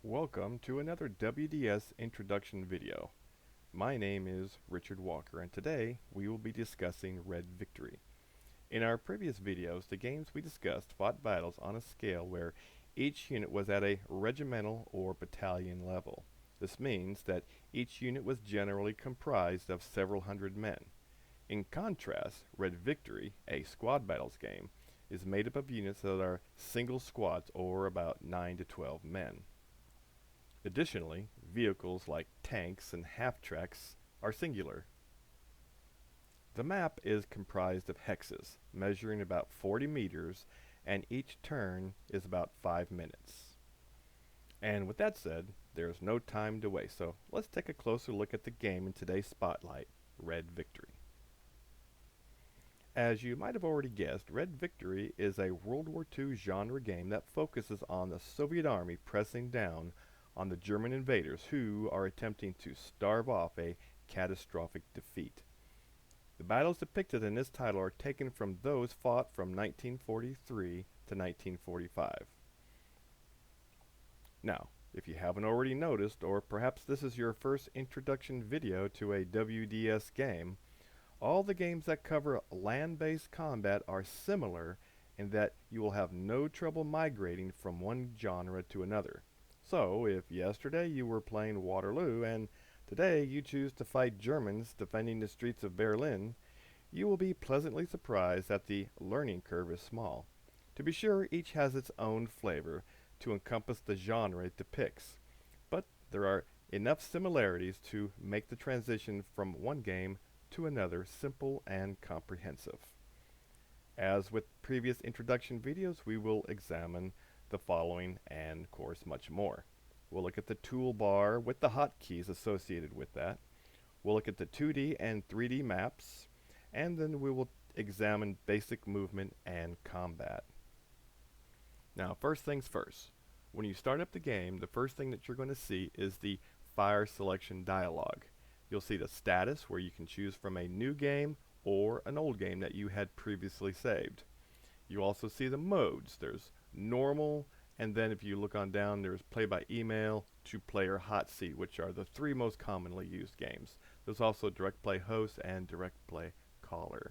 Welcome to another WDS introduction video. My name is Richard Walker and today we will be discussing Red Victory. In our previous videos, the games we discussed fought battles on a scale where each unit was at a regimental or battalion level. This means that each unit was generally comprised of several hundred men. In contrast, Red Victory, a squad battles game, is made up of units that are single squads or about 9 to 12 men. Additionally, vehicles like tanks and half-tracks are singular. The map is comprised of hexes, measuring about 40 meters, and each turn is about 5 minutes. And with that said, there's no time to waste, so let's take a closer look at the game in today's spotlight, Red Victory. As you might have already guessed, Red Victory is a World War II genre game that focuses on the Soviet Army pressing down on the German invaders who are attempting to starve off a catastrophic defeat. The battles depicted in this title are taken from those fought from 1943 to 1945. Now, if you haven't already noticed, or perhaps this is your first introduction video to a WDS game, all the games that cover land-based combat are similar in that you will have no trouble migrating from one genre to another. So, if yesterday you were playing Waterloo and today you choose to fight Germans defending the streets of Berlin, you will be pleasantly surprised that the learning curve is small. To be sure, each has its own flavor to encompass the genre it depicts, but there are enough similarities to make the transition from one game to another simple and comprehensive. As with previous introduction videos, we will examine the following and, of course, much more. We'll look at the toolbar with the hotkeys associated with that. We'll look at the 2D and 3D maps, and then we will examine basic movement and combat. Now, first things first. When you start up the game, the first thing that you're going to see is the fire selection dialog. You'll see the status where you can choose from a new game or an old game that you had previously saved. You also see the modes. There's normal, and then if you look on down, there's play by email, to player hot seat, which are the three most commonly used games. There's also direct play host and direct play caller.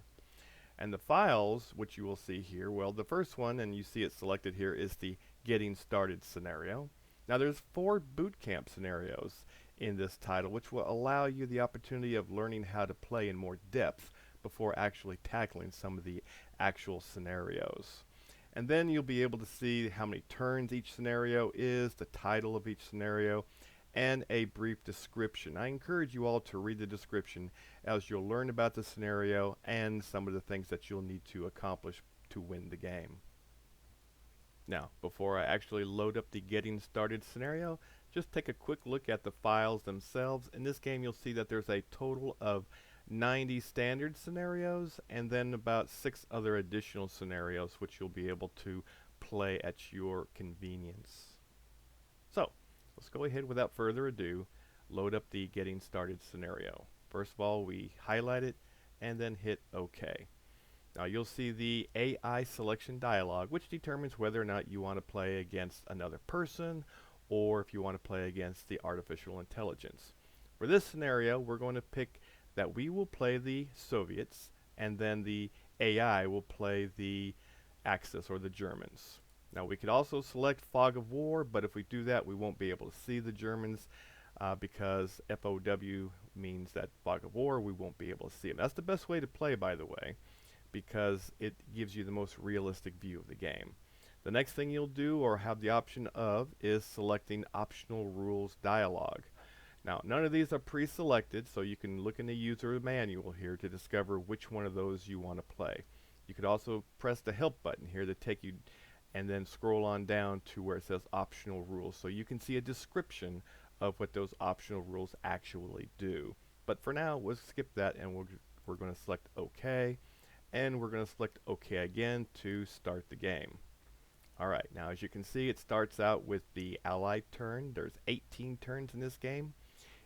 And the files, which you will see here, well, the first one, and you see it selected here, is the getting started scenario. Now there's 4 boot camp scenarios in this title, which will allow you the opportunity of learning how to play in more depth before actually tackling some of the actual scenarios. And then you'll be able to see how many turns each scenario is, the title of each scenario, and a brief description. I encourage you all to read the description as you'll learn about the scenario and some of the things that you'll need to accomplish to win the game. Now, before I actually load up the getting started scenario, just take a quick look at the files themselves. In this game, you'll see that there's a total of 90 standard scenarios and then about 6 other additional scenarios which you'll be able to play at your convenience. So, let's go ahead without further ado, load up the getting started scenario. First of all, we highlight it and then hit OK. Now you'll see the AI selection dialog, which determines whether or not you want to play against another person or if you want to play against the artificial intelligence. For this scenario, we're going to pick that we will play the Soviets and then the AI will play the Axis or the Germans. Now we could also select fog of war, but if we do that we won't be able to see the Germans because FOW means that fog of war, we won't be able to see them. That's the best way to play, by the way, because it gives you the most realistic view of the game. The next thing you'll do or have the option of is selecting optional rules dialog. Now, none of these are pre-selected, so you can look in the user manual here to discover which one of those you want to play. You could also press the help button here to take you and then scroll on down to where it says optional rules, so you can see a description of what those optional rules actually do. But for now, we'll skip that and we're going to select OK, and we're going to select OK again to start the game. Alright, now as you can see, it starts out with the Allied turn. There's 18 turns in this game.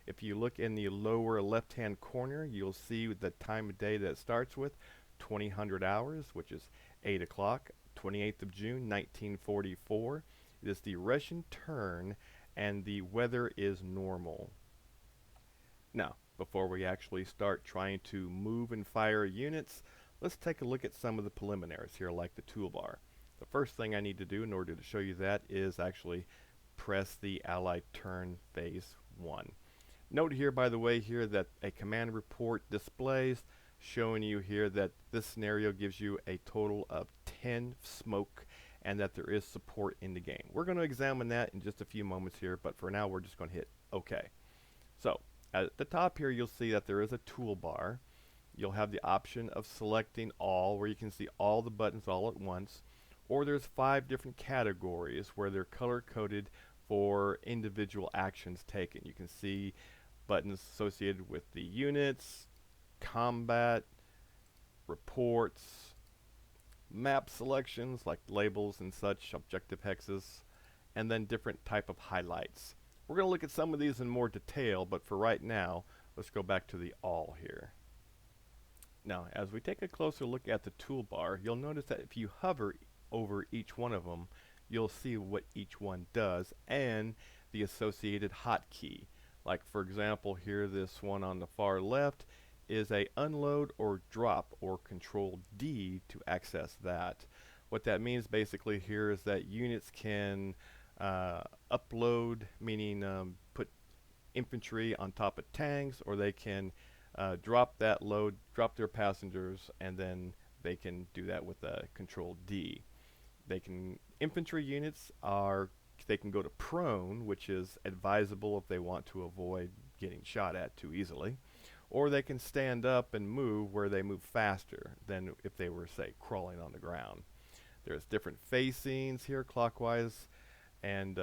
If you look in the lower left hand corner, you'll see the time of day that it starts with, 2000 hours, which is 8 o'clock, 28th of June 1944. It is the Russian turn and the weather is normal. Now, before we actually start trying to move and fire units, let's take a look at some of the preliminaries here, like the toolbar. The first thing I need to do in order to show you that is actually press the Allied turn phase 1. Note here, by the way, here that a command report displays showing you here that this scenario gives you a total of 10 smoke and that there is support in the game. We're going to examine that in just a few moments here, but for now we're just going to hit OK. So at the top here you'll see that there is a toolbar. You'll have the option of selecting all, where you can see all the buttons all at once, or there's 5 different categories where they're color coded for individual actions taken. You can see buttons associated with the units, combat, reports, map selections like labels and such, objective hexes, and then different type of highlights. We're going to look at some of these in more detail, but for right now, let's go back to the all here. Now, as we take a closer look at the toolbar, you'll notice that if you hover over each one of them, you'll see what each one does and the associated hotkey. Like for example here, this one on the far left is a unload or drop, or control D to access that. What that means basically here is that units can upload, meaning put infantry on top of tanks, or they can drop that load, drop their passengers, and then they can do that with a control D. Infantry units they can go to prone, which is advisable if they want to avoid getting shot at too easily, or they can stand up and move, where they move faster than if they were, say, crawling on the ground. There's different facings here, clockwise and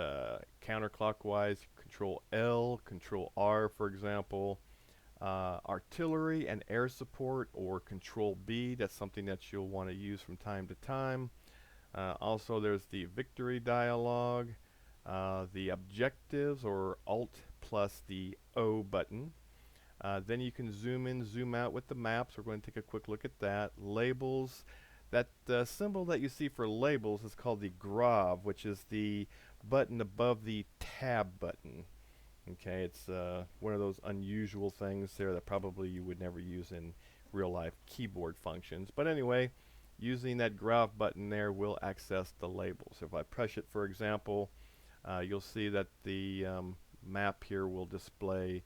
counterclockwise. Control L, Control R, for example. Artillery and air support, or Control B, that's something that you'll want to use from time to time. Also there's the victory dialogue, the objectives, or Alt plus the O button. Then you can zoom in, zoom out with the maps. We're going to take a quick look at that. Labels, that symbol that you see for labels is called the grav, which is the button above the tab button. Okay, it's one of those unusual things there that probably you would never use in real life keyboard functions. But anyway, using that grav button there will access the labels. If I press it, for example, you'll see that the map here will display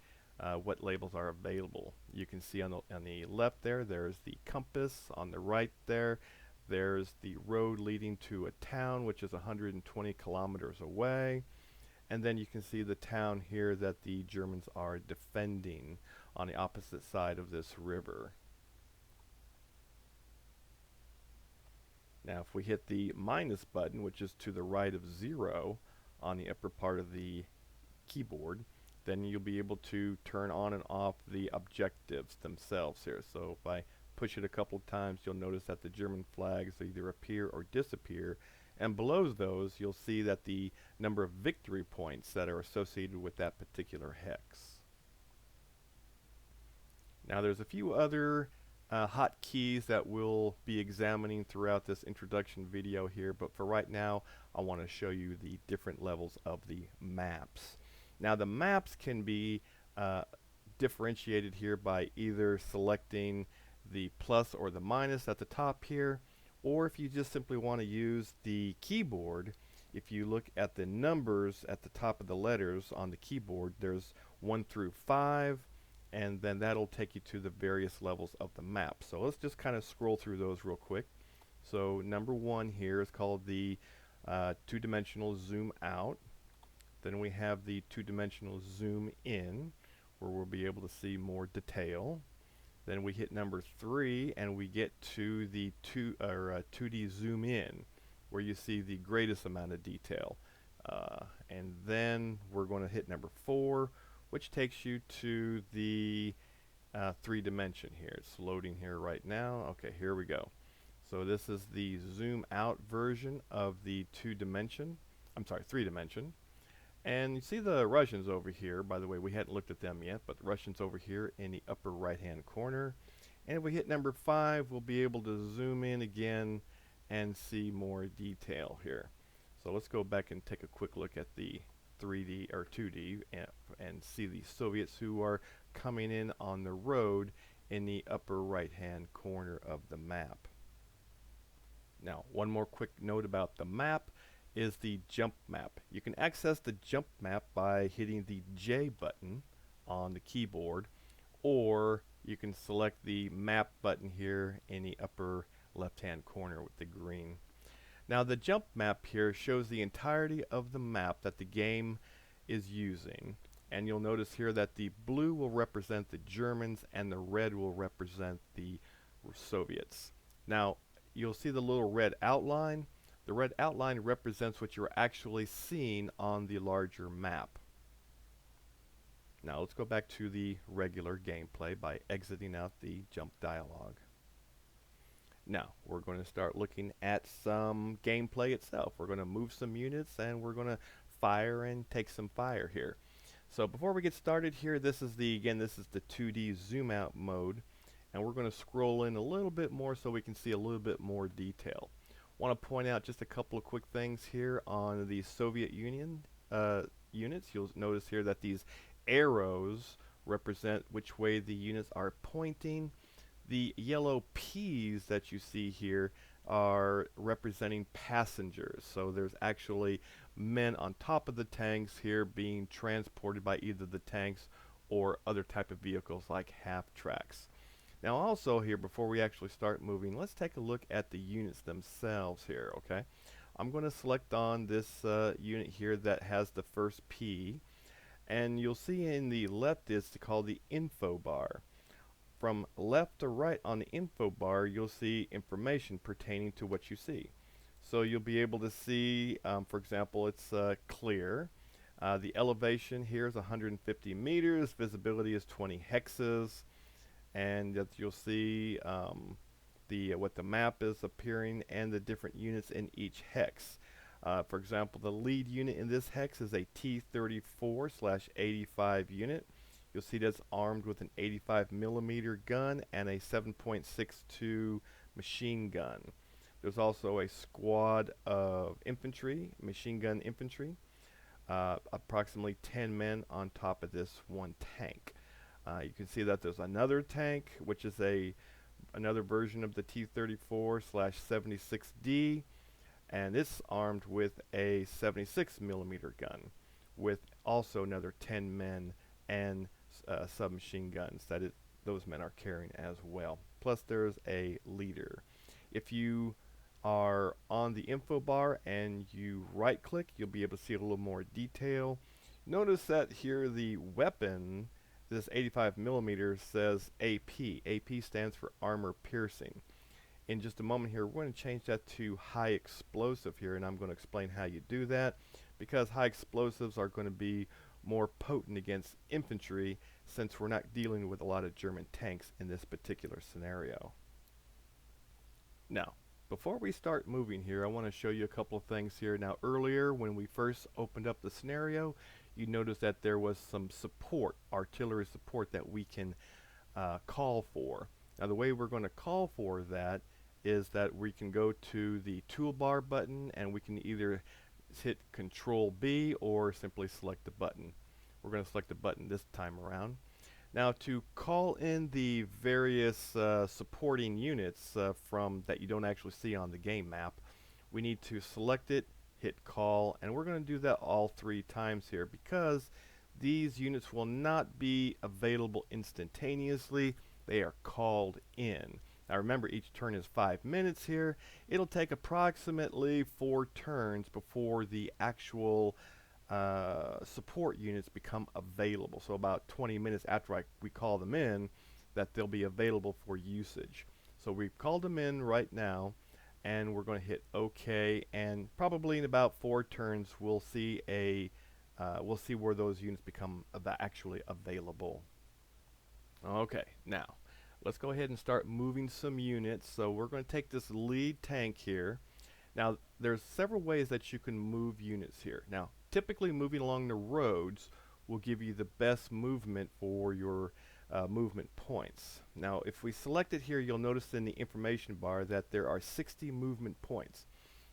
what labels are available. You can see on the left there's the compass. On the right there's the road leading to a town which is 120 kilometers away. And then you can see the town here that the Germans are defending on the opposite side of this river. Now if we hit the minus button, which is to the right of 0 on the upper part of the keyboard, then you'll be able to turn on and off the objectives themselves here. So if I push it a couple of times, you'll notice that the German flags either appear or disappear, and below those you'll see that the number of victory points that are associated with that particular hex. Now there's a few other hotkeys that we'll be examining throughout this introduction video here, but for right now I want to show you the different levels of the maps. Now the maps can be differentiated here by either selecting the plus or the minus at the top here, or if you just simply want to use the keyboard, if you look at the numbers at the top of the letters on the keyboard, there's 1 through 5, and then that'll take you to the various levels of the map. So let's just kind of scroll through those real quick. So number 1 here is called the two-dimensional zoom out. Then we have the two-dimensional zoom in, where we'll be able to see more detail. Then we hit number 3 and we get to the 2D zoom in, where you see the greatest amount of detail. And then we're going to hit number 4, which takes you to the 3-dimension here. It's loading here right now. Okay, here we go. So this is the zoom out version of the 3-dimension. And you see the Russians over here. By the way, we hadn't looked at them yet, but the Russians over here in the upper right hand corner. And if we hit number 5, we'll be able to zoom in again and see more detail here. So let's go back and take a quick look at the 3D or 2D and see the Soviets who are coming in on the road in the upper right hand corner of the map. Now, one more quick note about the map is the jump map. You can access the jump map by hitting the J button on the keyboard, or you can select the map button here in the upper left hand corner with the green. Now the jump map here shows the entirety of the map that the game is using, and you'll notice here that the blue will represent the Germans and the red will represent the Soviets. Now you'll see the little red outline. The red outline represents what you're actually seeing on the larger map. Now let's go back to the regular gameplay by exiting out the jump dialog. Now we're going to start looking at some gameplay itself. We're going to move some units and we're going to fire and take some fire here. So before we get started here, this is the 2D zoom out mode, and we're going to scroll in a little bit more so we can see a little bit more detail. Want to point out just a couple of quick things here on the Soviet Union units. You'll notice here that these arrows represent which way the units are pointing. The yellow P's that you see here are representing passengers. So there's actually men on top of the tanks here being transported by either the tanks or other type of vehicles like half tracks. Now also here, before we actually start moving, let's take a look at the units themselves here, okay? I'm going to select on this unit here that has the first P, and you'll see in the left is called the info bar. From left to right on the info bar, you'll see information pertaining to what you see. So you'll be able to see, for example, it's clear. The elevation here is 150 meters, visibility is 20 hexes, and that you'll see what the map is appearing and the different units in each hex. For example, the lead unit in this hex is a T-34/85 unit. You'll see that's armed with an 85mm gun and a 7.62 machine gun. There's also a squad of infantry, machine gun infantry, approximately 10 men on top of this one tank. You can see that there's another tank, which is another version of the T-34/76D, and it's armed with a 76mm gun, with also another 10 men and submachine guns that those men are carrying as well. Plus there's a leader. If you are on the info bar and you right click, you'll be able to see a little more detail. Notice that here the weapon, this 85mm, says AP. AP stands for armor piercing. In just a moment here, we're going to change that to high explosive here, and I'm going to explain how you do that, because high explosives are going to be more potent against infantry since we're not dealing with a lot of German tanks in this particular scenario. Now, before we start moving here, I want to show you a couple of things here. Now, earlier when we first opened up the scenario, you noticed that there was some support, artillery support, that we can call for. Now, the way we're going to call for that is that we can go to the toolbar button and we can either hit Control B or simply select the button. We're going to select the button this time around. Now, to call in the various supporting units from that you don't actually see on the game map, we need to select it, hit call, and we're going to do that all 3 times here because these units will not be available instantaneously. They are called in. Now remember, each turn is 5 minutes here. It'll take approximately 4 turns before the actual support units become available. So about 20 minutes after we call them in, that they'll be available for usage. So we've called them in right now, and we're going to hit OK, and probably in about 4 turns we'll see where those units become actually available. Okay, now let's go ahead and start moving some units. So we're going to take this lead tank here. Now there's several ways that you can move units here. Now typically moving along the roads will give you the best movement for your movement points. Now if we select it here, you'll notice in the information bar that there are 60 movement points.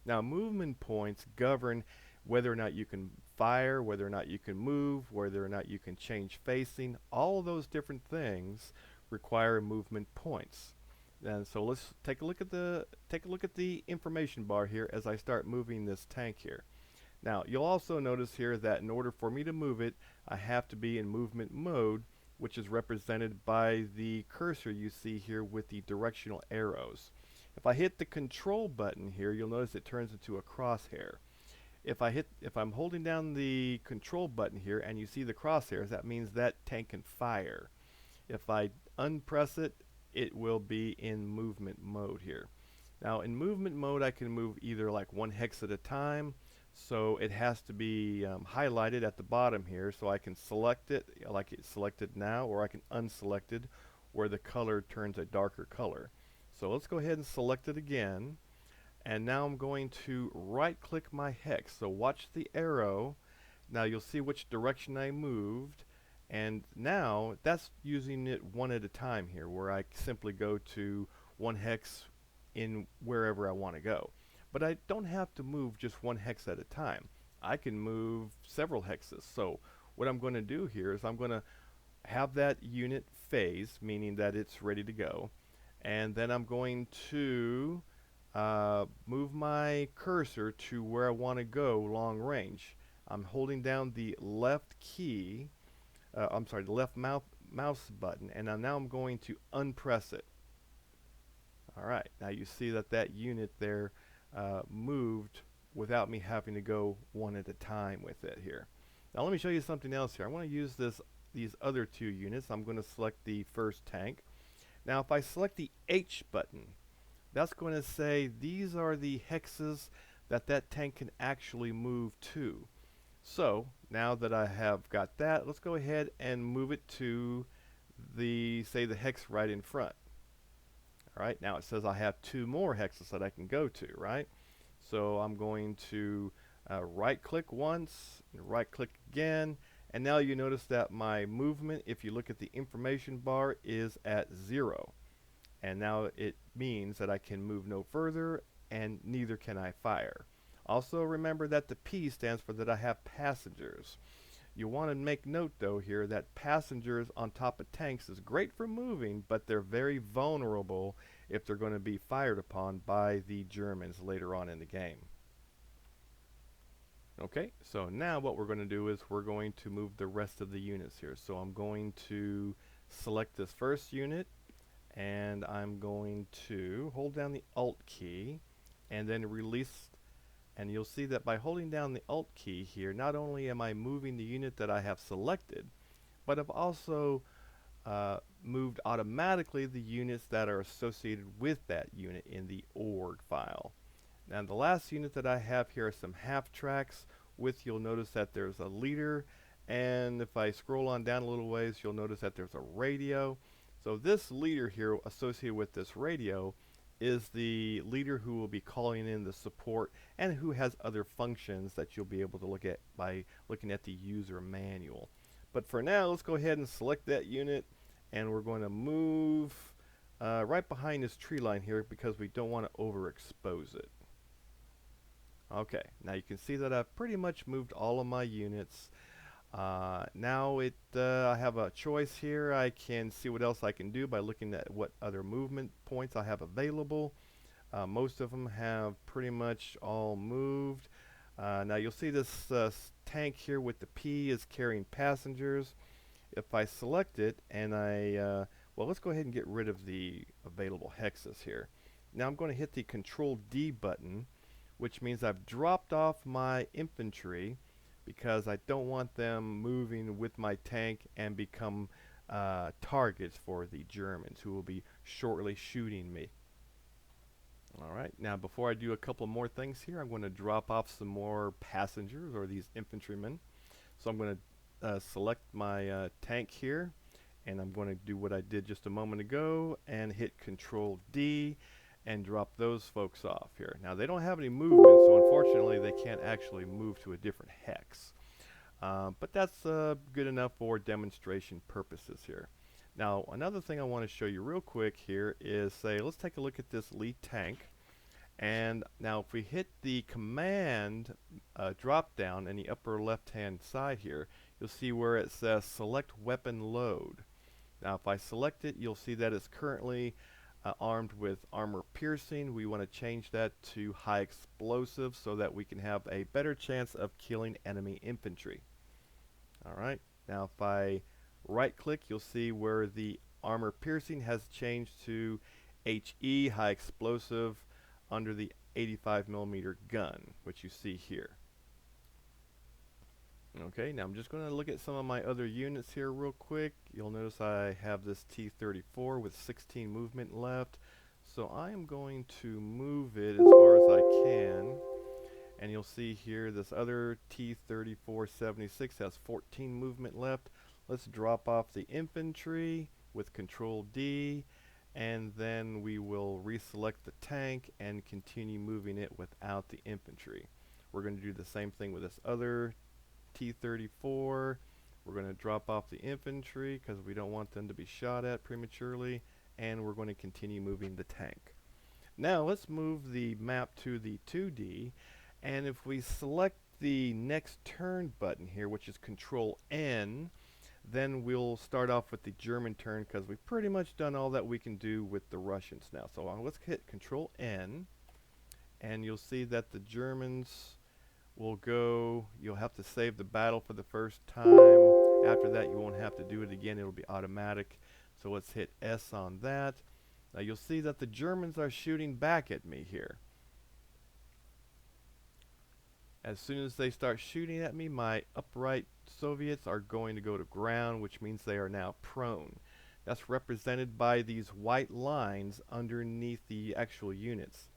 Now movement points govern whether or not you can fire, whether or not you can move, whether or not you can change facing. All of those different things require movement points. And so let's take a look at the information bar here as I start moving this tank here. Now, you'll also notice here that in order for me to move it, I have to be in movement mode, which is represented by the cursor you see here with the directional arrows. If I hit the control button here, you'll notice it turns into a crosshair. If I'm holding down the control button here and you see the crosshairs, that means that tank can fire. If I unpress it, it will be in movement mode here. Now in movement mode I can move either like 1 hex at a time, so it has to be highlighted at the bottom here, so I can select it like it's selected now, or I can unselect it where the color turns a darker color. So let's go ahead and select it again, and now I'm going to right click my hex. So watch the arrow. Now you'll see which direction I moved, and now that's using it one at a time here, where I simply go to 1 hex in wherever I want to go. But I don't have to move just 1 hex at a time. I can move several hexes. So what I'm going to do here is I'm going to have that unit phase, meaning that it's ready to go, and then I'm going to move my cursor to where I want to go long range. I'm holding down the left key, the left mouse button, and now I'm going to unpress it. Alright, now you see that unit there moved without me having to go one at a time with it here. Now let me show you something else here. I want to use these other 2 units. I'm going to select the first tank. Now if I select the H button, that's going to say these are the hexes that tank can actually move to. So now that I have got that, let's go ahead and move it to the hex right in front. Alright, now it says I have 2 more hexes that I can go to, right? So I'm going to right click once, right click again, and now you notice that my movement, if you look at the information bar, is at 0. And now it means that I can move no further, and neither can I fire. Also remember that the P stands for that I have passengers. You want to make note though here that passengers on top of tanks is great for moving, but they're very vulnerable if they're going to be fired upon by the Germans later on in the game. Okay, so now what we're going to do is we're going to move the rest of the units here. So I'm going to select this first unit, and I'm going to hold down the Alt key and then release, and you'll see that by holding down the Alt key here, not only am I moving the unit that I have selected, but I've also moved automatically the units that are associated with that unit in the org file. Now the last unit that I have here are some half tracks with, you'll notice that there's a leader, and if I scroll on down a little ways, you'll notice that there's a radio. So this leader here associated with this radio is the leader who will be calling in the support and who has other functions that you'll be able to look at by looking at the user manual. But for now, let's go ahead and select that unit, and we're going to move right behind this tree line here because we don't want to overexpose it. Okay, now you can see that I've pretty much moved all of my units. Now I have a choice here. I can see what else I can do by looking at what other movement points I have available. Most of them have pretty much all moved. Now you'll see this tank here with the P is carrying passengers. If I select it and well, let's go ahead and get rid of the available hexes here. Now I'm going to hit the Control D button, which means I've dropped off my infantry because I don't want them moving with my tank and become targets for the Germans who will be shortly shooting me. Alright, now before I do a couple more things here, I'm going to drop off some more passengers, or these infantrymen. So I'm going to select my tank here, and I'm going to do what I did just a moment ago and hit Control D and drop those folks off here. Now they don't have any movement, so unfortunately they can't actually move to a different hex. But that's good enough for demonstration purposes here. Now another thing I want to show you real quick here is let's take a look at this lead tank, And now if we hit the command drop down in the upper left hand side here, you'll see where it says select weapon load. Now if I select it, you'll see that it's currently armed with armor piercing. We want to change that to high explosive so that we can have a better chance of killing enemy infantry. Alright, now if I right click, you'll see where the armor piercing has changed to HE, high explosive, under the 85mm gun, which you see here. Okay, now I'm just going to look at some of my other units here real quick. You'll notice I have this T-34 with 16 movement left. So I am going to move it as far as I can. And you'll see here this other T-34-76 has 14 movement left. Let's drop off the infantry with Control D, and then we will reselect the tank and continue moving it without the infantry. We're going to do the same thing with this other T-34. We're going to drop off the infantry because we don't want them to be shot at prematurely, and we're going to continue moving the tank. Now let's move the map to the 2D, and if we select the next turn button here, which is Control N, then we'll start off with the German turn because we've pretty much done all that we can do with the Russians now. So let's hit Control N, and you'll see that the Germans will go. You'll have to save the battle for the first time. After that, you won't have to do it again. It'll be automatic. So let's hit S on that. Now you'll see that the Germans are shooting back at me here. As soon as they start shooting at me, my upright Soviets are going to go to ground, which means they are now prone. That's represented by these white lines underneath the actual units.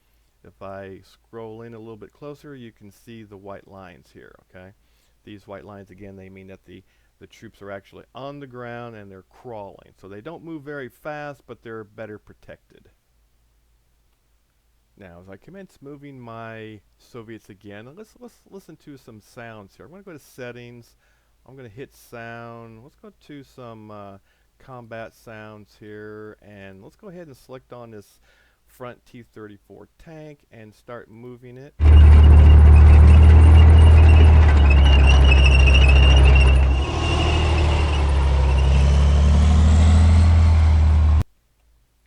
If I scroll in a little bit closer, you can see the white lines here, okay? These white lines, again, they mean that the troops are actually on the ground and they're crawling. So they don't move very fast, but they're better protected. Now, as I commence moving my Soviets again, let's listen to some sounds here. I'm going to go to Settings. I'm going to hit Sound. Let's go to some combat sounds here, and let's go ahead and select on this front T-34 tank and start moving it.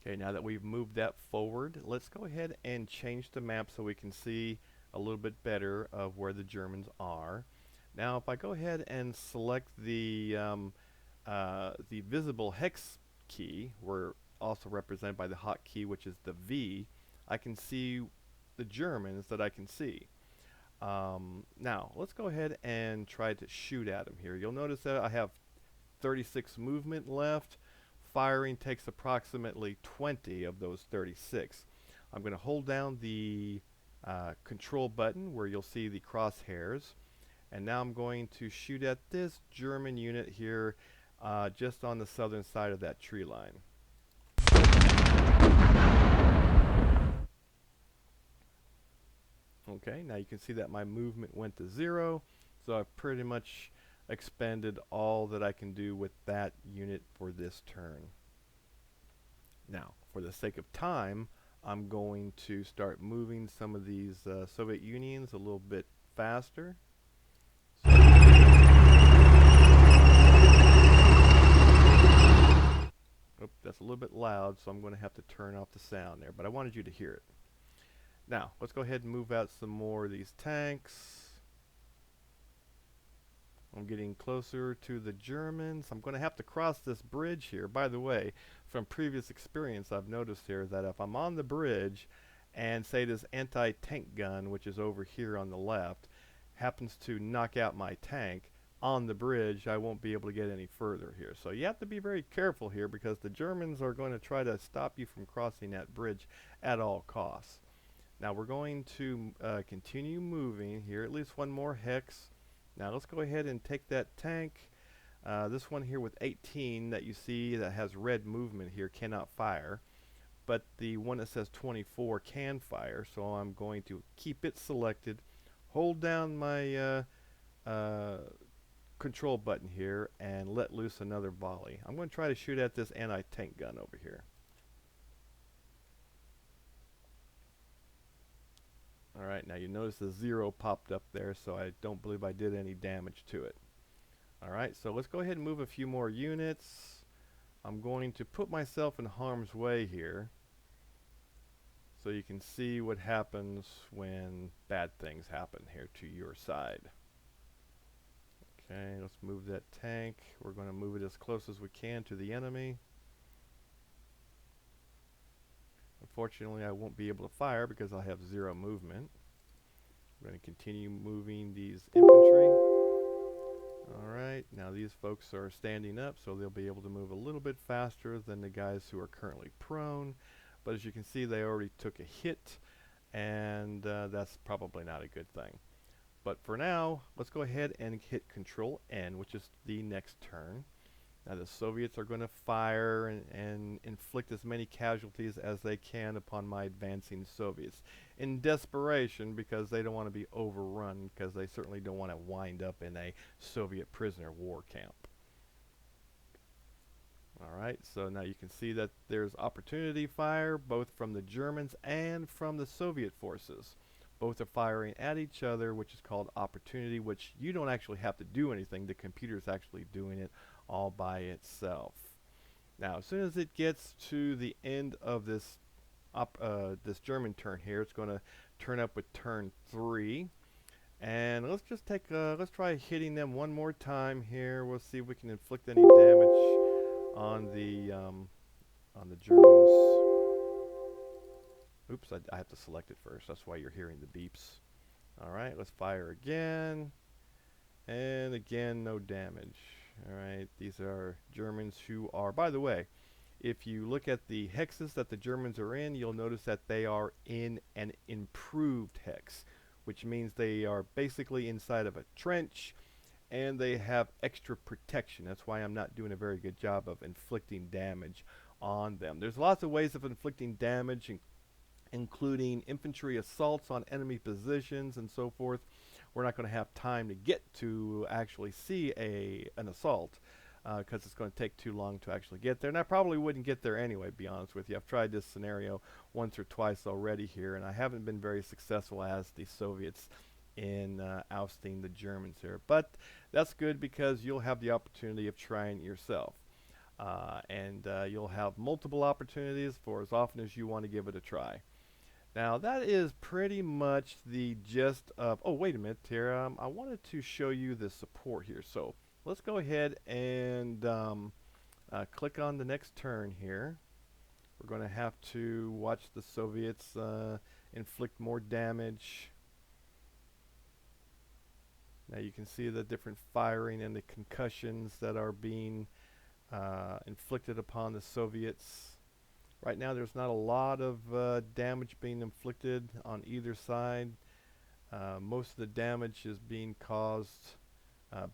Okay, now that we've moved that forward, let's go ahead and change the map so we can see a little bit better of where the Germans are. Now, if I go ahead and select the visible hex key, we're also represented by the hotkey, which is the V, I can see the Germans that I can see. Now, let's go ahead and try to shoot at them here. You'll notice that I have 36 movement left. Firing takes approximately 20 of those 36. I'm going to hold down the control button where you'll see the crosshairs, and now I'm going to shoot at this German unit here just on the southern side of that tree line. Okay, now you can see that my movement went to 0, so I've pretty much expended all that I can do with that unit for this turn. Now, for the sake of time, I'm going to start moving some of these Soviet Unions a little bit faster. Oop, that's a little bit loud, so I'm going to have to turn off the sound there, but I wanted you to hear it. Now, let's go ahead and move out some more of these tanks. I'm getting closer to the Germans. I'm going to have to cross this bridge here. By the way, from previous experience, I've noticed here that if I'm on the bridge and say this anti-tank gun, which is over here on the left, happens to knock out my tank on the bridge, I won't be able to get any further here. So you have to be very careful here because the Germans are going to try to stop you from crossing that bridge at all costs. Now we're going to continue moving here, at least one more hex. Now let's go ahead and take that tank. This one here with 18 that you see that has red movement here cannot fire, but the one that says 24 can fire, so I'm going to keep it selected, hold down my control button here, and let loose another volley. I'm going to try to shoot at this anti-tank gun over here. Alright, now you notice the 0 popped up there, so I don't believe I did any damage to it. Alright, so let's go ahead and move a few more units. I'm going to put myself in harm's way here, so you can see what happens when bad things happen here to your side. Okay, let's move that tank. We're going to move it as close as we can to the enemy. Unfortunately, I won't be able to fire because I have 0 movement. I'm going to continue moving these infantry. Alright, now these folks are standing up, so they'll be able to move a little bit faster than the guys who are currently prone. But as you can see, they already took a hit, and that's probably not a good thing. But for now, let's go ahead and hit Control N, which is the next turn. Now the Soviets are going to fire and inflict as many casualties as they can upon my advancing Soviets, in desperation because they don't want to be overrun, because they certainly don't want to wind up in a Soviet prisoner war camp. Alright, so now you can see that there's opportunity fire both from the Germans and from the Soviet forces. Both are firing at each other, which is called opportunity, which you don't actually have to do anything. The computer's actually doing it all by itself. Now, as soon as it gets to the end of this this German turn here, it's going to turn up with turn 3. And let's just let's try hitting them one more time here. We'll see if we can inflict any damage on the Germans. Oops, I have to select it first. That's why you're hearing the beeps. Alright, let's fire again. And again, no damage. Alright, these are Germans who are, by the way, if you look at the hexes that the Germans are in, you'll notice that they are in an improved hex, which means they are basically inside of a trench, and they have extra protection. That's why I'm not doing a very good job of inflicting damage on them. There's lots of ways of inflicting damage, including infantry assaults on enemy positions and so forth. We're not going to have time to get to actually see an assault because it's going to take too long to actually get there. And I probably wouldn't get there anyway, to be honest with you. I've tried this scenario once or twice already here, and I haven't been very successful as the Soviets in ousting the Germans here. But that's good because you'll have the opportunity of trying it yourself. And you'll have multiple opportunities for as often as you want to give it a try. Now that is pretty much the gist of, oh wait a minute here, I wanted to show you the support here. So let's go ahead and click on the next turn here. We're going to have to watch the Soviets inflict more damage. Now you can see the different firing and the concussions that are being inflicted upon the Soviets. Right now there's not a lot of damage being inflicted on either side. Most of the damage is being caused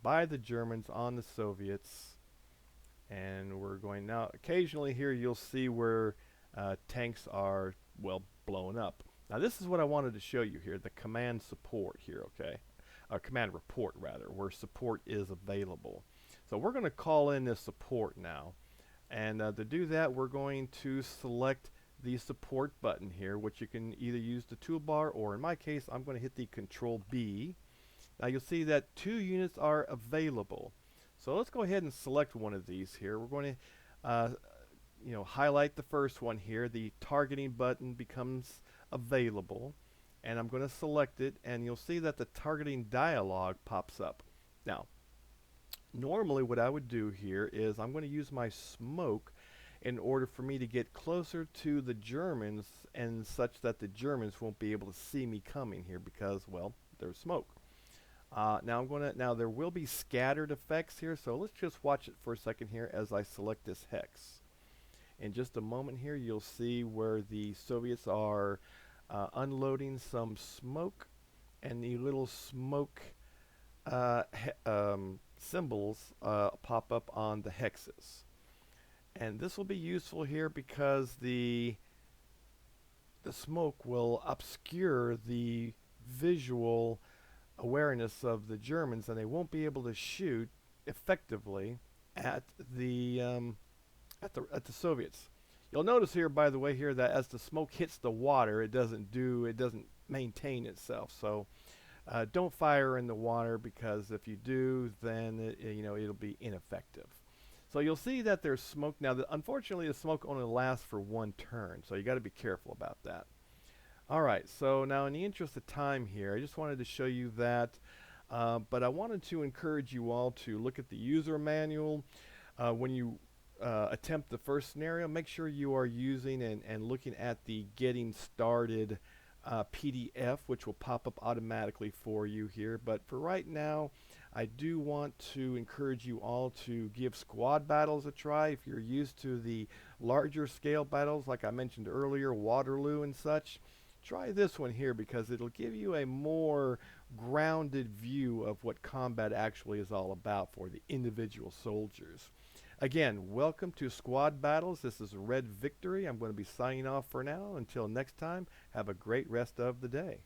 by the Germans on the Soviets. And we're going now, occasionally here you'll see where tanks are, well, blown up. Now this is what I wanted to show you here, the command support here, okay? Command report rather, where support is available. So we're going to call in this support now. And to do that, we're going to select the support button here, which you can either use the toolbar, or in my case, I'm going to hit the Control B. Now you'll see that 2 units are available. So let's go ahead and select one of these here. We're going to highlight the first one here. The targeting button becomes available. And I'm going to select it, and you'll see that the targeting dialog pops up. Now, normally what I would do here is I'm going to use my smoke in order for me to get closer to the Germans, and such that the Germans won't be able to see me coming here because, well, there's smoke. Now there will be scattered effects here, so let's just watch it for a second here as I select this hex. In just a moment here, you'll see where the Soviets are unloading some smoke, and the little smoke symbols pop up on the hexes. And this will be useful here because the smoke will obscure the visual awareness of the Germans, and they won't be able to shoot effectively at the Soviets. You'll notice here, by the way, here that as the smoke hits the water, it doesn't maintain itself. So don't fire in the water, because if you do, then it'll be ineffective. So you'll see that there's smoke now. Unfortunately, the smoke only lasts for one turn, so you got to be careful about that. All right, so now in the interest of time here, I just wanted to show you that, but I wanted to encourage you all to look at the user manual. When you attempt the first scenario, make sure you are using and looking at the Getting Started PDF, which will pop up automatically for you here. But for right now, I do want to encourage you all to give squad battles a try. If you're used to the larger scale battles, like I mentioned earlier, Waterloo and such, try this one here, because it'll give you a more grounded view of what combat actually is all about for the individual soldiers. Again, welcome to Squad Battles. This is Red Victory. I'm going to be signing off for now. Until next time, have a great rest of the day.